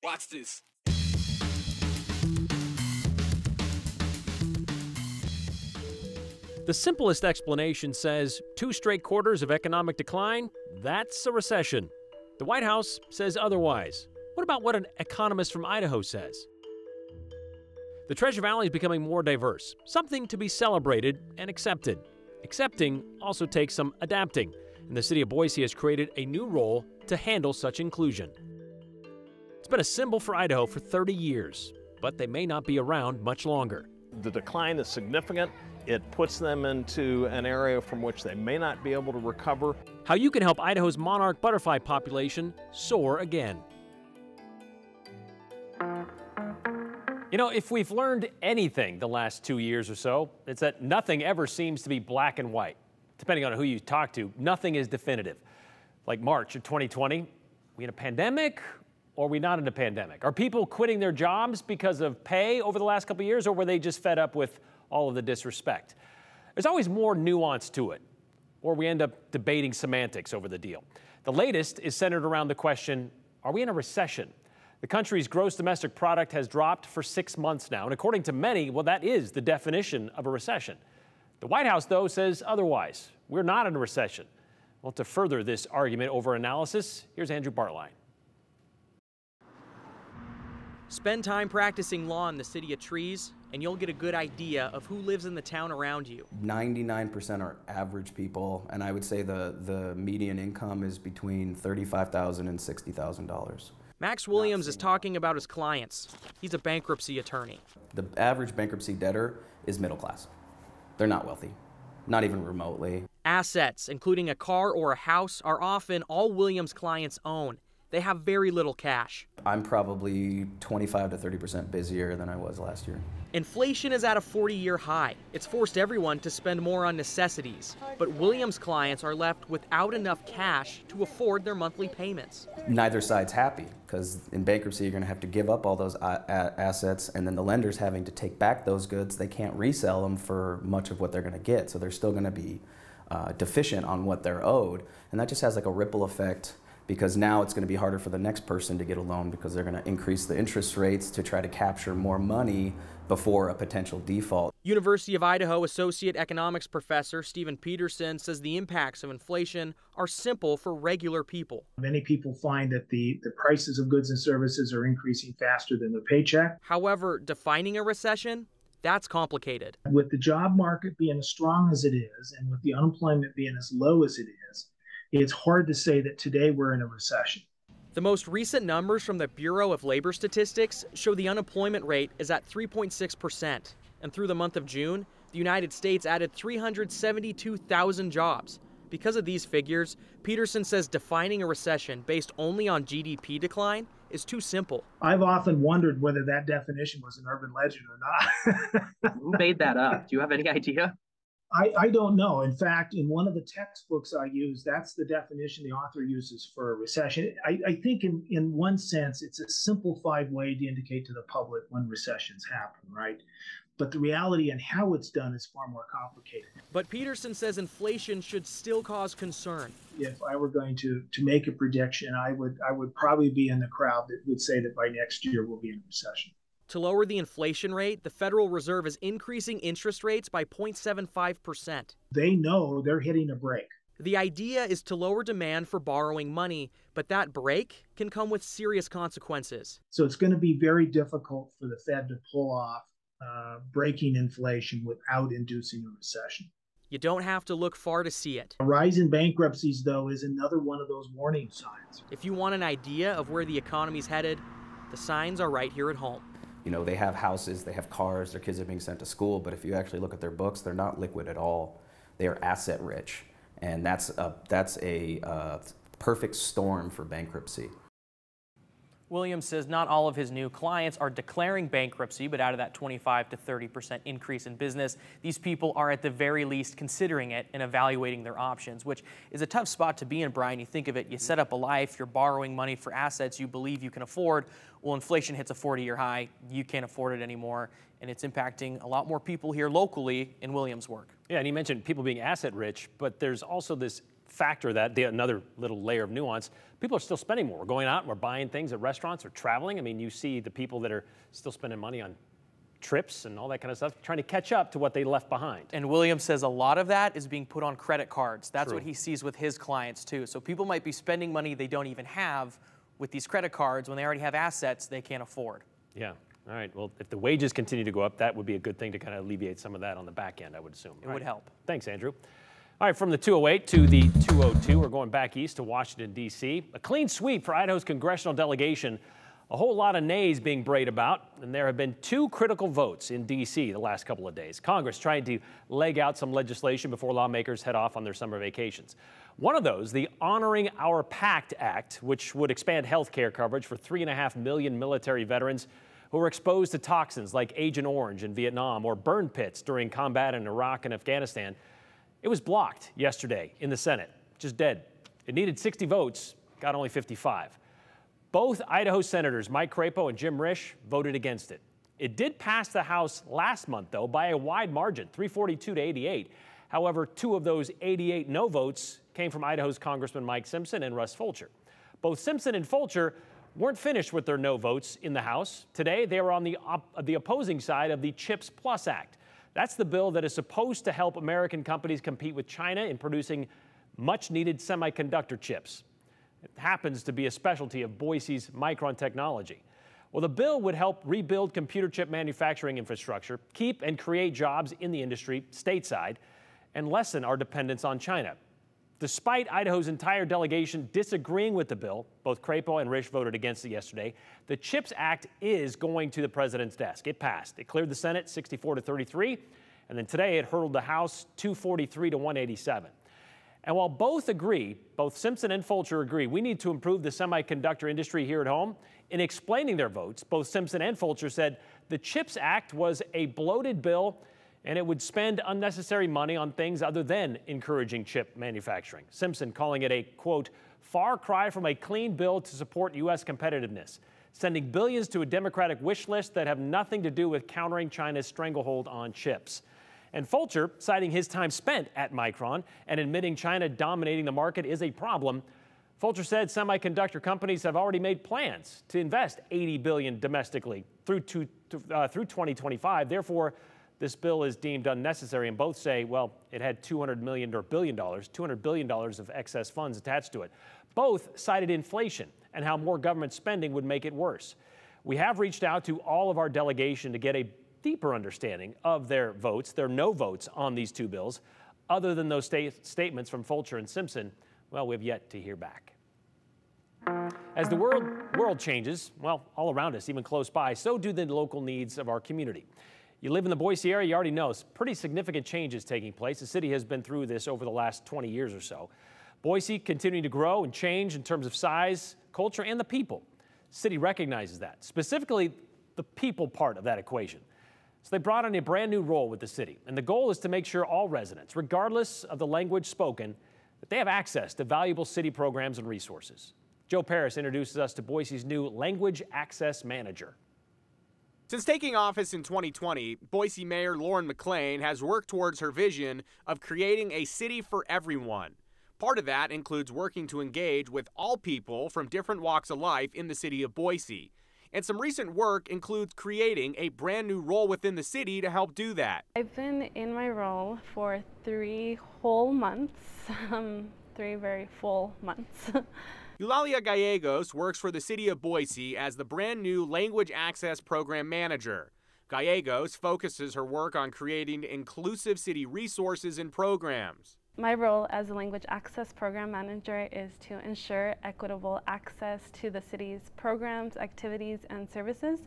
Watch this. The simplest explanation says 2 straight quarters of economic decline, that's a recession. The White House says otherwise. What about what an economist from Idaho says? The Treasure Valley is becoming more diverse, something to be celebrated and accepted. Accepting also takes some adapting, and the city of Boise has created a new role to handle such inclusion. It's been a symbol for Idaho for 30 years, but they may not be around much longer. The decline is significant. It puts them into an area from which they may not be able to recover. How you can help Idaho's monarch butterfly population soar again. You know, if we've learned anything the last 2 years or so, it's that nothing ever seems to be black and white. Depending on who you talk to, nothing is definitive. Like March of 2020, we in a pandemic or are we not in a pandemic? Are people quitting their jobs because of pay over the last couple of years, or were they just fed up with all of the disrespect? There's always more nuance to it, or we end up debating semantics over the deal. The latest is centered around the question, are we in a recession? The country's gross domestic product has dropped for 6 months now, and according to many, well, that is the definition of a recession. The White House, though, says otherwise. We're not in a recession. Well, to further this argument over analysis, here's Andrew Bartline. Spend time practicing law in the city of trees, and you'll get a good idea of who lives in the town around you. 99% are average people, and I would say the median income is between $35,000 and $60,000. Max Williams is talking about his clients. He's a bankruptcy attorney. The average bankruptcy debtor is middle class. They're not wealthy, not even remotely. Assets, including a car or a house, are often all Williams' clients own. They have very little cash. I'm probably 25 to 30% busier than I was last year. Inflation is at a 40-year high. It's forced everyone to spend more on necessities. But Williams' clients are left without enough cash to afford their monthly payments. Neither side's happy, because in bankruptcy you're going to have to give up all those assets, and then the lender's having to take back those goods. They can't resell them for much of what they're going to get, so they're still going to be deficient on what they're owed. And that just has like a ripple effect, because now it's going to be harder for the next person to get a loan because they're going to increase the interest rates to try to capture more money before a potential default. University of Idaho Associate Economics Professor Stephen Peterson says the impacts of inflation are simple for regular people. Many people find that the prices of goods and services are increasing faster than their paycheck. However, defining a recession, that's complicated. With the job market being as strong as it is, and with the unemployment being as low as it is, it's hard to say that today we're in a recession. The most recent numbers from the Bureau of Labor Statistics show the unemployment rate is at 3.6%. And through the month of June, the United States added 372,000 jobs. Because of these figures, Peterson says defining a recession based only on GDP decline is too simple. I've often wondered whether that definition was an urban legend or not. Who made that up? Do you have any idea? I don't know. In fact, in one of the textbooks I use, that's the definition the author uses for a recession. I think in one sense, it's a simplified way to indicate to the public when recessions happen, right? But the reality and how it's done is far more complicated. But Peterson says inflation should still cause concern. If I were going to make a prediction, I would probably be in the crowd that would say that by next year we'll be in a recession. To lower the inflation rate, the Federal Reserve is increasing interest rates by 0.75%. They know they're hitting a break. The idea is to lower demand for borrowing money, but that break can come with serious consequences. So it's going to be very difficult for the Fed to pull off breaking inflation without inducing a recession. You don't have to look far to see it. A rise in bankruptcies, though, is another one of those warning signs. If you want an idea of where the economy's headed, the signs are right here at home. You know, they have houses, they have cars, their kids are being sent to school, but if you actually look at their books, they're not liquid at all. They are asset rich, and that's a perfect storm for bankruptcy. Williams says not all of his new clients are declaring bankruptcy, but out of that 25 to 30% increase in business, these people are at the very least considering it and evaluating their options, which is a tough spot to be in, Brian. You think of it, you set up a life, you're borrowing money for assets you believe you can afford. Well, inflation hits a 40-year high, you can't afford it anymore, and it's impacting a lot more people here locally in Williams' work. Yeah, and he mentioned people being asset rich, but there's also this factor that, another little layer of nuance, people are still spending more. We're going out and we're buying things at restaurants or traveling. I mean, you see the people that are still spending money on trips and all that kind of stuff, trying to catch up to what they left behind. And Williams says a lot of that is being put on credit cards. That's True. what he sees with his clients too. So people might be spending money they don't even have with these credit cards when they already have assets they can't afford. Yeah. All right. Well, if the wages continue to go up, that would be a good thing to kind of alleviate some of that on the back end, I would assume. It would help. Thanks, Andrew. All right, from the 208 to the 202, we're going back east to Washington, D.C. A clean sweep for Idaho's congressional delegation. A whole lot of nays being brayed about, and there have been 2 critical votes in D.C. the last couple of days. Congress trying to leg out some legislation before lawmakers head off on their summer vacations. One of those, the Honoring Our Pact Act, which would expand health care coverage for 3.5 million military veterans who were exposed to toxins like Agent Orange in Vietnam or burn pits during combat in Iraq and Afghanistan. It was blocked yesterday in the Senate, just dead. It needed 60 votes, got only 55. Both Idaho senators, Mike Crapo and Jim Risch, voted against it. It did pass the House last month, though, by a wide margin, 342 to 88. However, 2 of those 88 no votes came from Idaho's Congressman Mike Simpson and Russ Fulcher. Both Simpson and Fulcher weren't finished with their no votes in the House. Today, they were on the opposing side of the CHIPS Plus Act. That's the bill that is supposed to help American companies compete with China in producing much-needed semiconductor chips. It happens to be a specialty of Boise's Micron technology. Well, the bill would help rebuild computer chip manufacturing infrastructure, keep and create jobs in the industry stateside, and lessen our dependence on China. Despite Idaho's entire delegation disagreeing with the bill, both Crapo and Risch voted against it yesterday, the CHIPS Act is going to the president's desk. It passed. It cleared the Senate 64 to 33, and then today it hurtled the House 243 to 187. And while both Simpson and Fulcher agree, we need to improve the semiconductor industry here at home, in explaining their votes, both Simpson and Fulcher said the CHIPS Act was a bloated bill and it would spend unnecessary money on things other than encouraging chip manufacturing. Simpson calling it a, quote, far cry from a clean bill to support U.S. competitiveness, sending billions to a Democratic wish list that have nothing to do with countering China's stranglehold on chips. And Fulcher, citing his time spent at Micron and admitting China dominating the market is a problem, Fulcher said semiconductor companies have already made plans to invest $80 billion domestically through 2025. Therefore, this bill is deemed unnecessary, and both say, well, it had $200 billion of excess funds attached to it. Both cited inflation and how more government spending would make it worse. We have reached out to all of our delegation to get a deeper understanding of their votes, their no votes on these 2 bills. Other than those statements from Fulcher and Simpson, well, we've yet to hear back. As the world changes, well, all around us, even close by, so do the local needs of our community. You live in the Boise area, you already know pretty significant changes taking place. The city has been through this over the last 20 years or so. Boise continuing to grow and change in terms of size, culture, and the people. The city recognizes that, specifically the people part of that equation. So they brought in a brand new role with the city, and the goal is to make sure all residents, regardless of the language spoken, that they have access to valuable city programs and resources. Joe Paris introduces us to Boise's new Language Access Manager. Since taking office in 2020, Boise Mayor Lauren McLean has worked towards her vision of creating a city for everyone. Part of that includes working to engage with all people from different walks of life in the city of Boise. And some recent work includes creating a brand new role within the city to help do that. I've been in my role for 3 whole months, 3 very full months. Eulalia Gallegos works for the city of Boise as the brand new Language Access Program Manager. Gallegos focuses her work on creating inclusive city resources and programs. My role as a Language Access Program Manager is to ensure equitable access to the city's programs, activities, and services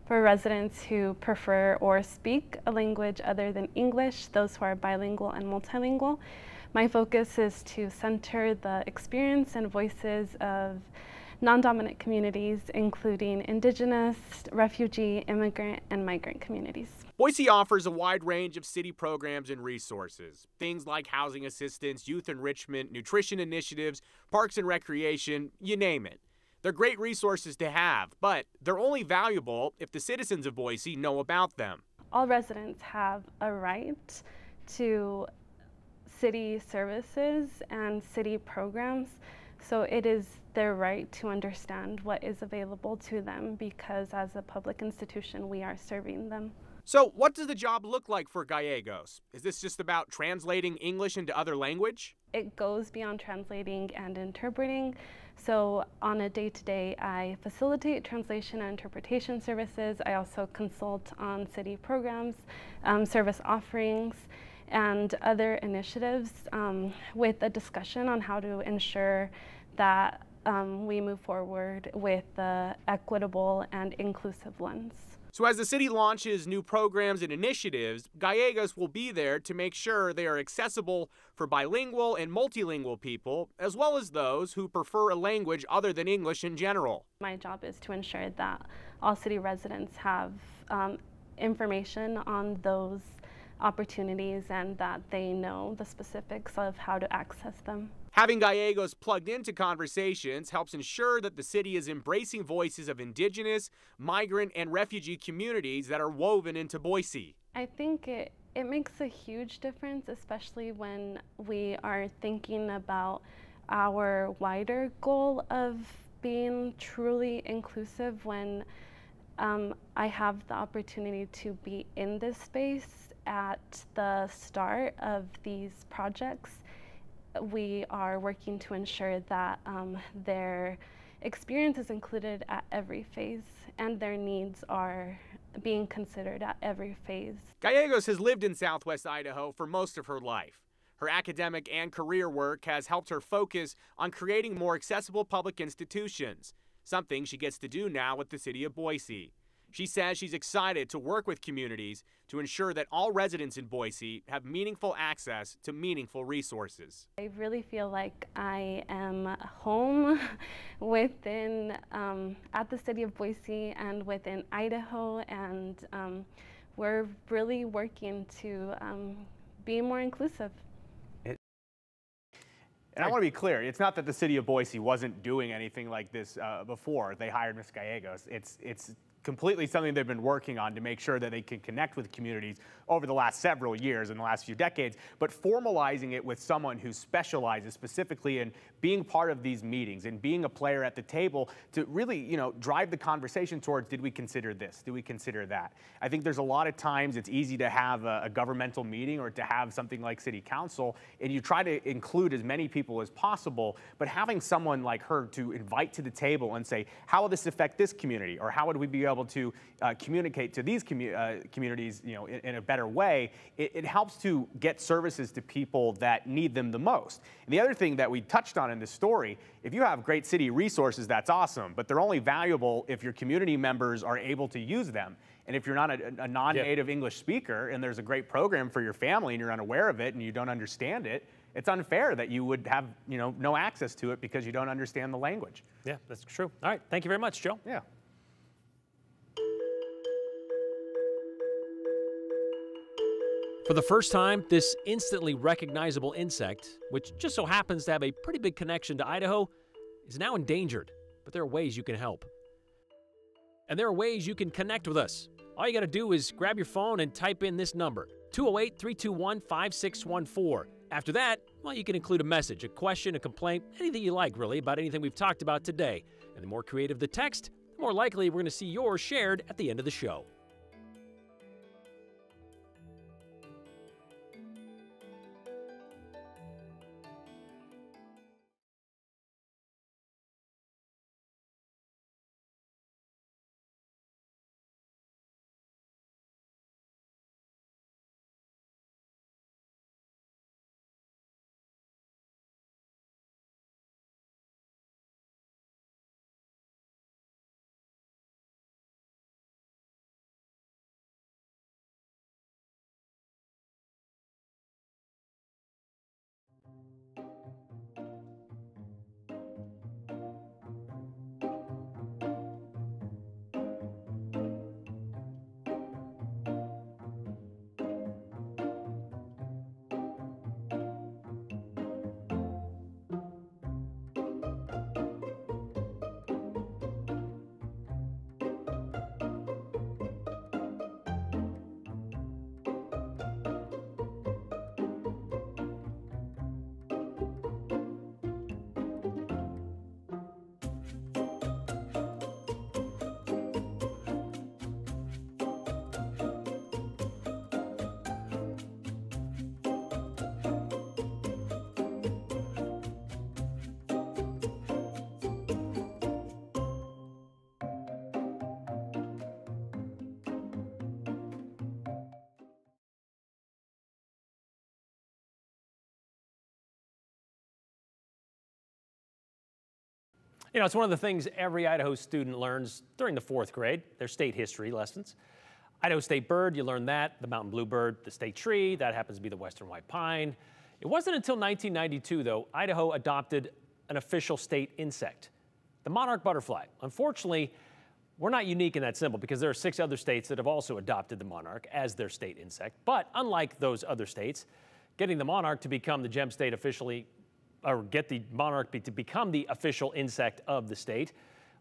for residents who prefer or speak a language other than English, those who are bilingual and multilingual. My focus is to center the experience and voices of non-dominant communities, including Indigenous, refugee, immigrant, and migrant communities. Boise offers a wide range of city programs and resources. Things like housing assistance, youth enrichment, nutrition initiatives, parks and recreation, you name it. They're great resources to have, but they're only valuable if the citizens of Boise know about them. All residents have a right to city services and city programs. So it is their right to understand what is available to them because as a public institution, we are serving them. So what does the job look like for Gallegos? Is this just about translating English into other language? It goes beyond translating and interpreting. So on a day-to-day, I facilitate translation and interpretation services. I also consult on city programs, service offerings, and other initiatives with a discussion on how to ensure that we move forward with the equitable and inclusive lens. So as the city launches new programs and initiatives, Gallegos will be there to make sure they are accessible for bilingual and multilingual people, as well as those who prefer a language other than English in general. My job is to ensure that all city residents have information on those opportunities and that they know the specifics of how to access them. Having Gallegos plugged into conversations helps ensure that the city is embracing voices of indigenous, migrant, and refugee communities that are woven into Boise. I think it makes a huge difference, especially when we are thinking about our wider goal of being truly inclusive. When I have the opportunity to be in this space at the start of these projects, we are working to ensure that their experience is included at every phase and their needs are being considered at every phase. Gallegos has lived in Southwest Idaho for most of her life. Her academic and career work has helped her focus on creating more accessible public institutions, something she gets to do now with the city of Boise. She says she's excited to work with communities to ensure that all residents in Boise have meaningful access to meaningful resources. I really feel like I am home within, at the city of Boise and within Idaho, and we're really working to be more inclusive. And I want to be clear, it's not that the city of Boise wasn't doing anything like this before they hired Ms. Gallegos. It's completely something they've been working on to make sure that they can connect with communities over the last several years, in the last few decades, but formalizing it with someone who specializes specifically in being part of these meetings and being a player at the table to really, drive the conversation towards, did we consider this? Did we consider that? I think there's a lot of times it's easy to have a governmental meeting or to have something like city council, and you try to include as many people as possible, but having someone like her to invite to the table and say, how will this affect this community? Or how would we be able to communicate to these communities, in a better way? It helps to get services to people that need them the most. And the other thing that we touched on in this story, if you have great city resources, that's awesome, but they're only valuable if your community members are able to use them. And if you're not a non-native English speaker and there's a great program for your family and you're unaware of it and you don't understand it, it's unfair that you would have, no access to it because you don't understand the language. Yeah, that's true. All right, thank you very much, Joe. Yeah. For the first time, this instantly recognizable insect, which just so happens to have a pretty big connection to Idaho, is now endangered. But there are ways you can help. And there are ways you can connect with us. All you got to do is grab your phone and type in this number, 208-321-5614. After that, you can include a message, a question, a complaint, anything you like, really, about anything we've talked about today. And the more creative the text, the more likely we're going to see yours shared at the end of the show. You know, it's one of the things every Idaho student learns during the 4th grade, their state history lessons. Idaho state bird, you learn that, the mountain bluebird, the state tree, that happens to be the western white pine. It wasn't until 1992, though, Idaho adopted an official state insect, the monarch butterfly. Unfortunately, we're not unique in that symbol because there are 6 other states that have also adopted the monarch as their state insect. But unlike those other states, getting the monarch to become the gem state officially, or get the monarch to become the official insect of the state,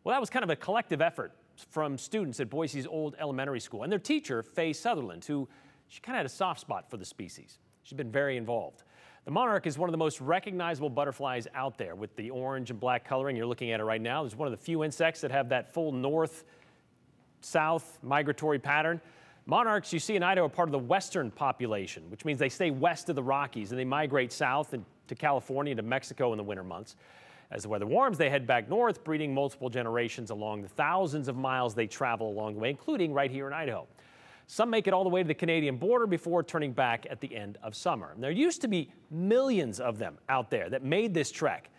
well, that was kind of a collective effort from students at Boise's old elementary school and their teacher, Faye Sutherland, who she kind of had a soft spot for the species. She's been very involved. The monarch is one of the most recognizable butterflies out there with the orange and black coloring. You're looking at it right now. It's one of the few insects that have that full north-south migratory pattern. Monarchs you see in Idaho are part of the western population, which means they stay west of the Rockies and they migrate south and to California, to Mexico in the winter months. As the weather warms, they head back north, breeding multiple generations along the thousands of miles they travel along the way, including right here in Idaho. Some make it all the way to the Canadian border before turning back at the end of summer. And there used to be millions of them out there that made this trek,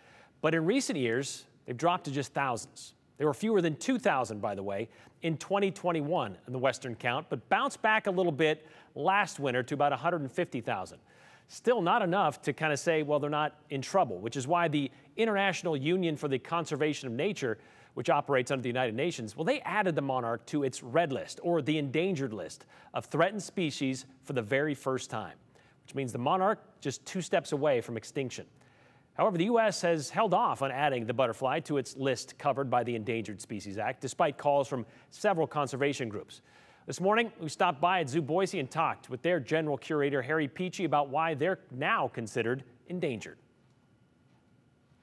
but in recent years, they've dropped to just thousands. There were fewer than 2,000, by the way, in 2021 in the western count, but bounced back a little bit last winter to about 150,000. Still not enough to kind of say, well, they're not in trouble, which is why the International Union for the Conservation of Nature, which operates under the United Nations, well, they added the monarch to its red list, or the endangered list of threatened species for the very first time, which means the monarch just 2 steps away from extinction. However, the U.S. has held off on adding the butterfly to its list covered by the Endangered Species Act, despite calls from several conservation groups. This morning, we stopped by at Zoo Boise and talked with their general curator, Harry Peachy, about why they're now considered endangered.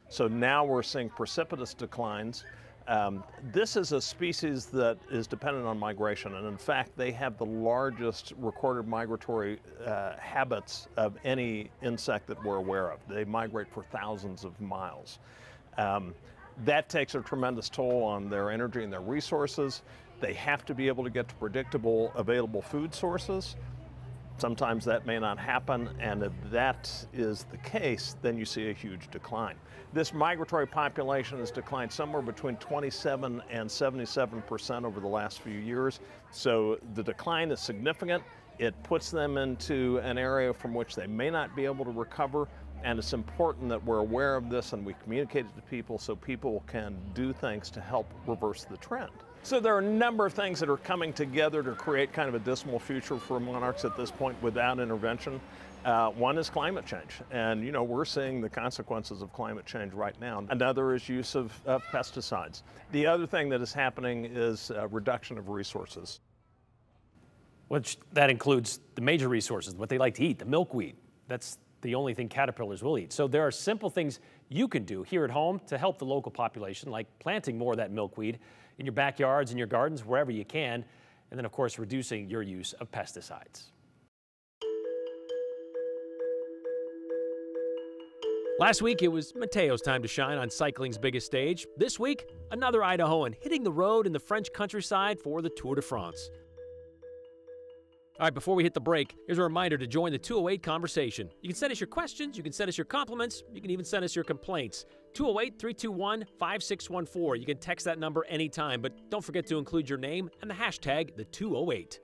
So now we're seeing precipitous declines. This is a species that is dependent on migration, and in fact, they have the largest recorded migratory habits of any insect that we're aware of. They migrate for thousands of miles. That takes a tremendous toll on their energy and their resources. They have to be able to get to predictable, available food sources. Sometimes that may not happen, and if that is the case, then you see a huge decline. This migratory population has declined somewhere between 27 and 77% over the last few years, so the decline is significant. It puts them into an area from which they may not be able to recover, and it's important that we're aware of this and we communicate it to people so people can do things to help reverse the trend. So there are a number of things that are coming together to create kind of a dismal future for monarchs at this point without intervention. One is climate change, and you know, we're seeing the consequences of climate change right now. Another is use of pesticides. The other thing that is happening is reduction of resources. Which that includes the major resources, what they like to eat, the milkweed. That's the only thing caterpillars will eat. So there are simple things you can do here at home to help the local population, like planting more of that milkweed in your backyards, in your gardens, wherever you can, and then of course reducing your use of pesticides. Last week, it was Mateo's time to shine on cycling's biggest stage. This week, another Idahoan hitting the road in the French countryside for the Tour de France. All right, before we hit the break, here's a reminder to join the 208 conversation. You can send us your questions, you can send us your compliments, you can even send us your complaints. 208-321-5614. You can text that number anytime, but don't forget to include your name and the hashtag the208.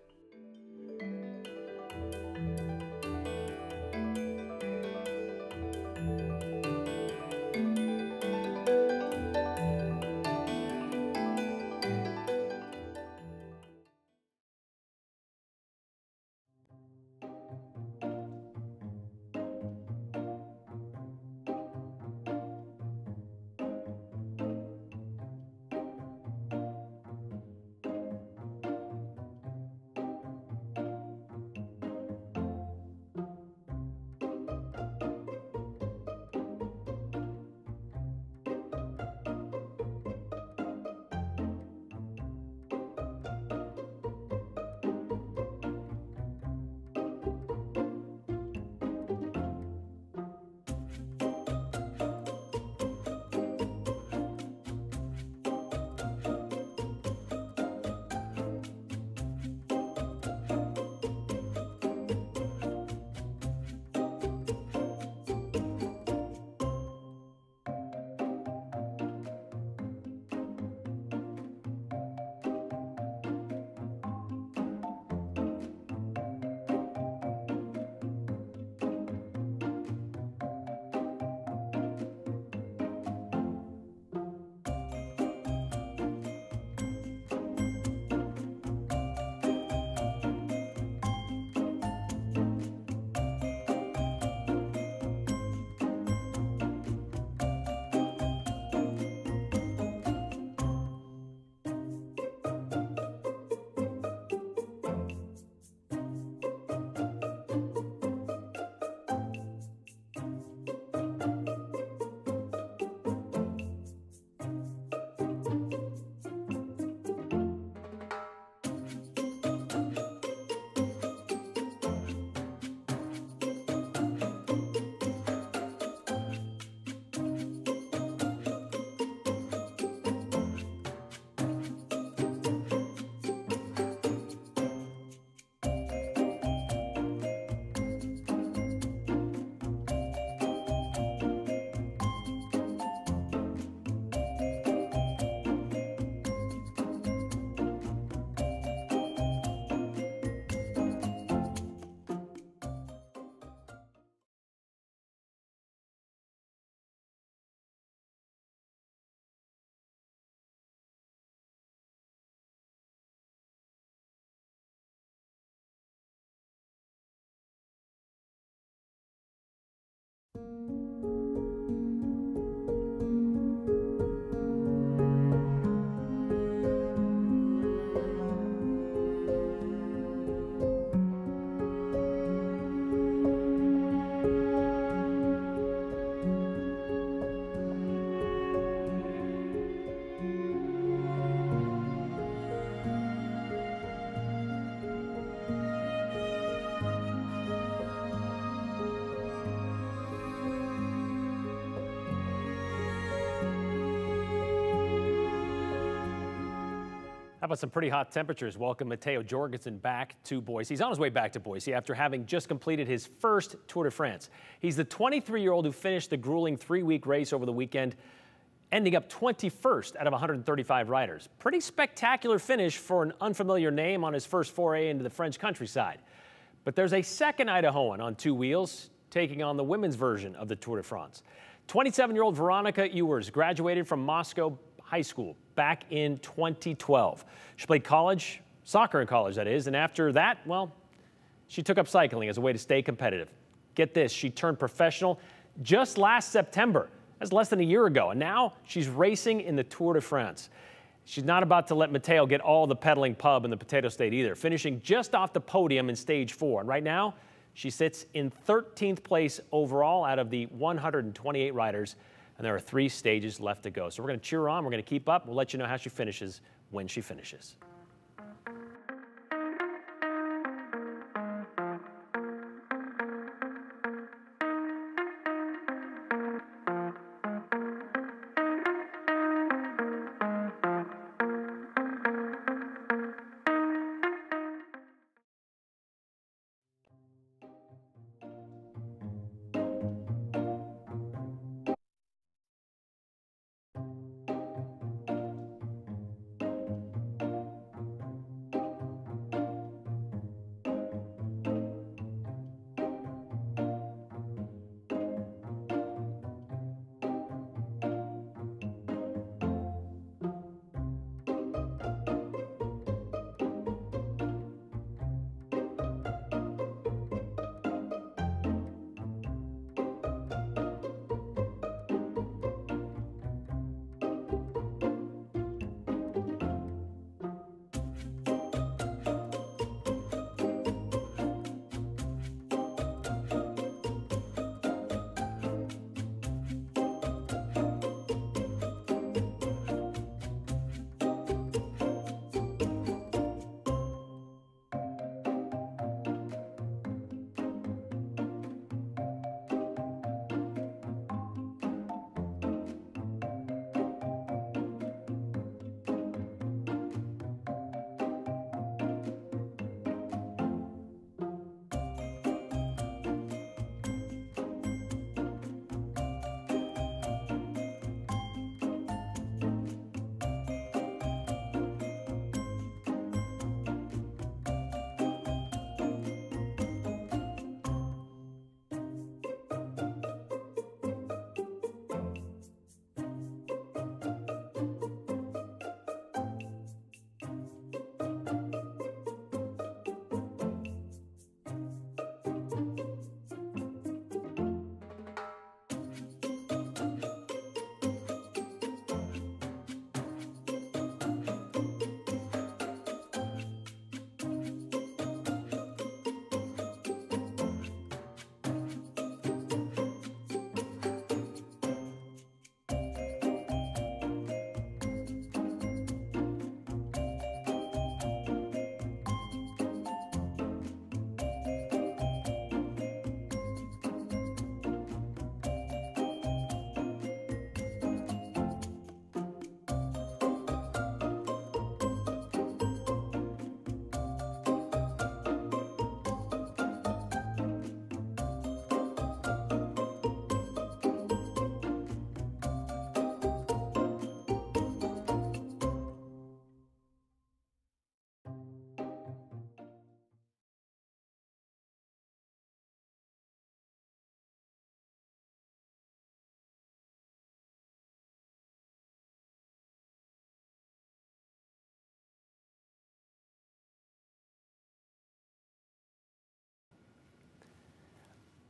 How about some pretty hot temperatures? Welcome Matteo Jorgensen back to Boise. He's on his way back to Boise after having just completed his first Tour de France. He's the 23-year-old who finished the grueling 3-week race over the weekend, ending up 21st out of 135 riders. Pretty spectacular finish for an unfamiliar name on his first foray into the French countryside. But there's a second Idahoan on 2 wheels taking on the women's version of the Tour de France. 27-year-old Veronica Ewers graduated from Moscow High School back in 2012. She played college, soccer in college that is, and after that, well, she took up cycling as a way to stay competitive. Get this, she turned professional just last September. That's less than a year ago, and now she's racing in the Tour de France. She's not about to let Matteo get all the pedaling pub in the Potato State either, finishing just off the podium in stage 4. And right now, she sits in 13th place overall out of the 128 riders, and there are 3 stages left to go. So we're going to cheer her on. We're going to keep up. We'll let you know how she finishes when she finishes.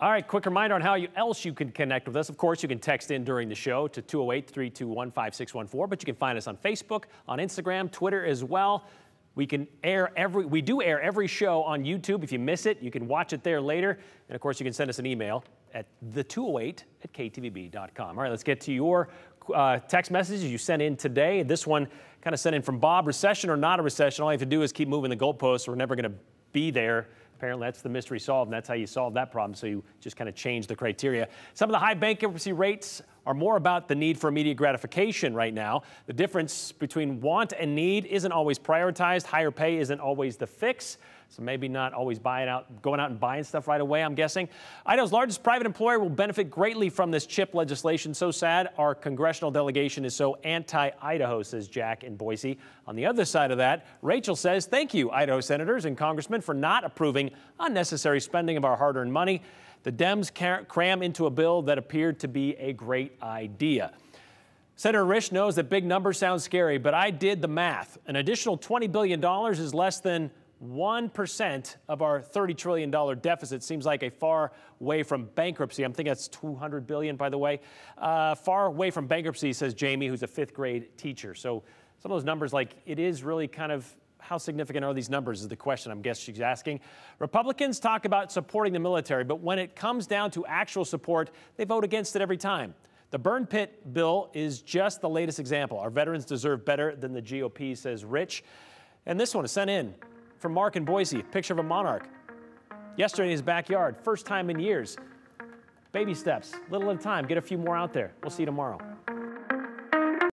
All right, quick reminder on how else you can connect with us. Of course, you can text in during the show to 208-321-5614, but you can find us on Facebook, on Instagram, Twitter as well. We do air every show on YouTube. If you miss it, you can watch it there later. And of course, you can send us an email at the208@ktvb.com. All right, let's get to your text messages you sent in today. This one kind of sent in from Bob. Recession or not a recession, all you have to do is keep moving the goalposts. We're never going to be there. Apparently, that's the mystery solved, and that's how you solve that problem, so you just kind of change the criteria. Some of the high bankruptcy rates are more about the need for immediate gratification right now. The difference between want and need isn't always prioritized. Higher pay isn't always the fix. So maybe not always going out and buying stuff right away, I'm guessing. Idaho's largest private employer will benefit greatly from this CHIP legislation. So sad our congressional delegation is so anti-Idaho, says Jack in Boise. On the other side of that, Rachel says, thank you, Idaho senators and congressmen, for not approving unnecessary spending of our hard-earned money. The Dems cram into a bill that appeared to be a great idea. Senator Risch knows that big numbers sound scary, but I did the math. An additional $20 billion is less than 1% of our $30 trillion deficit. Seems like a far way from bankruptcy. I'm thinking that's $200 billion, by the way. Far away from bankruptcy, says Jamie, who's a fifth grade teacher. So some of those numbers, like, it is really kind of, how significant are these numbers is the question I'm guessing she's asking. Republicans talk about supporting the military, but when it comes down to actual support, they vote against it every time. The burn pit bill is just the latest example. Our veterans deserve better than the GOP, says Rich. And this one is sent in from Mark in Boise, picture of a monarch. Yesterday in his backyard, first time in years. Baby steps, little at a time, get a few more out there. We'll see you tomorrow.